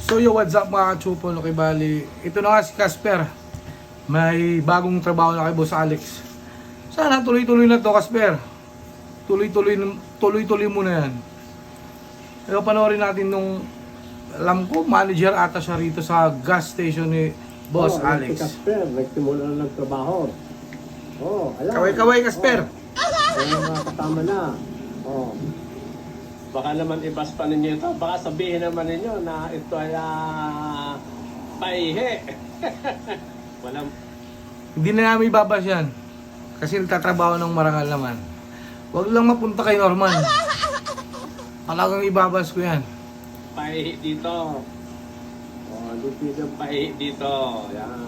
So yo, what's up mga katsupol? Okay, bali, ito na nga si Casper. May bagong trabaho na kay Boss Alex. Sana tuloy-tuloy na to, Casper. Tuloy-tuloy mo na yan. Pero panoorin natin nung, alam ko, manager ata siya rito sa gas station ni Boss Alex. Si Casper, nagsimula na ng trabaho. Alam. Kaway-kaway, Casper. Mga kasama na. Baka naman ibas pa ninyo ito. Baka sabihin naman ninyo na ito ay paihi. Walang... Hindi na namin ibabas yan. Kasi nagtatrabaho ng marangal naman. Huwag lang mapunta kay Norman. Talagang ibabas ko yan. Paihi dito. Dito yung paihi dito. Yan.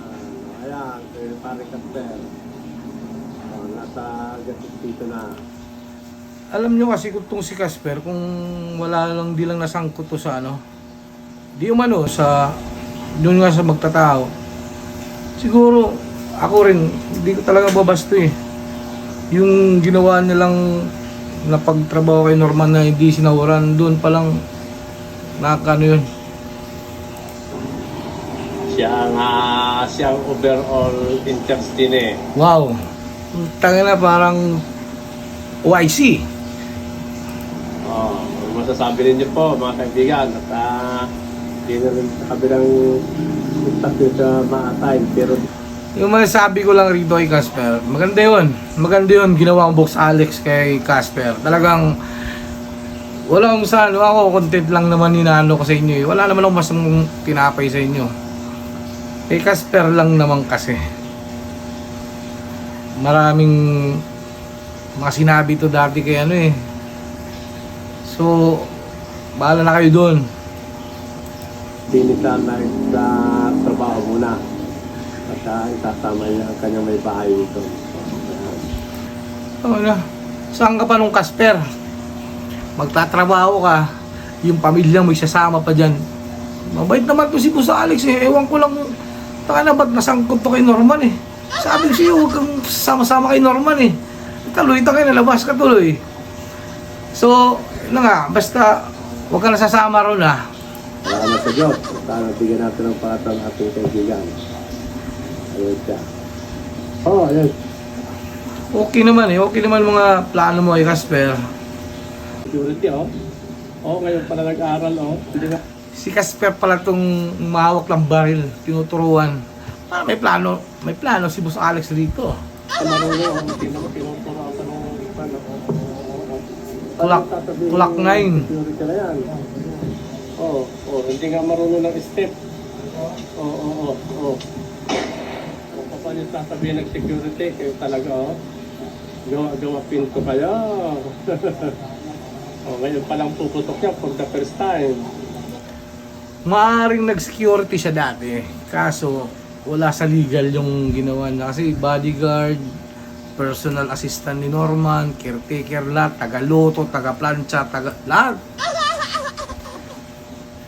Ayan. Pare Casper. Nasa gasit dito na. Alam nyo kasi kung si Casper, kung wala lang, di lang nasangkot to sa ano, di umano sa, doon nga sa magtatao, siguro, ako rin, hindi ko talaga babasto eh. Yung ginawa nilang na pagtrabaho kay Norman na hindi sinawaran, doon palang, nakakano yun. Siyang overall interest din eh. Wow! Tanga na parang OIC. Masasabi ninyo po mga kaibigan at hindi na rin sa kabilang istatin sa maatay pero Yung masasabi ko lang rito kay Casper, maganda yun ginawa ang Boss Alex kay Casper. Talagang wala akong sa ano, ako content lang naman ninano ko sa inyo eh. Wala naman akong masamang tinapay sa inyo. Kay Casper lang naman kasi maraming mga sinabi to dati kay ano eh. So, bahala na kayo doon. pinitan na sa trabaho muna at itasama niya ang kanyang may bahay dito. Ano? Saan ka pa nung Casper? Magtatrabaho ka, yung pamilya mo isasama pa dyan. Mabait naman to si Boss Alex eh. Ewan ko lang, taka na ba't nasangkot to kay Norman eh. Sabi ko sa'yo, huwag kang sama-sama kay Norman eh. Tuloy tayo, nalabas ka tuloy. So, na nga, basta huwag ka nasasama ron ah. Salamat sa Diyos. Sana bigyan natin ng patang ating kaibigan. Ayun siya. Ayun. Okay naman eh. Okay naman mga plano mo kay Casper. Security ngayon pala nag-aaral Hindi na. Si Casper pala itong mahawak ng baril, tinuturuan. May plano si Boss Alex dito. Marunong hindi naman tinuturo sa mga Tulak 9. Security na yan. Hindi nga marunong ng step. Kapag yung sasabihin ng security, kayo talaga gawa pinto kayo. Ngayon palang puputok niya for the first time. Maaring nag-security siya dati. Kaso, wala sa legal yung ginawa niya. Kasi bodyguard, personal assistant ni Norman, caretaker lahat, taga-loto, taga-plancha, lahat.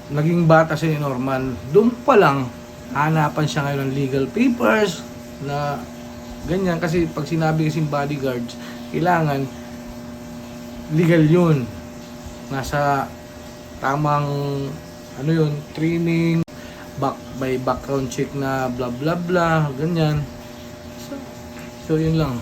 Naging bata siya ni Norman. Doon pa lang, hanapan siya ngayon ng legal papers na ganyan. Kasi pag sinabi kasing bodyguards, kailangan legal yun. Nasa tamang training, may background check na bla bla bla, ganyan. So yun lang.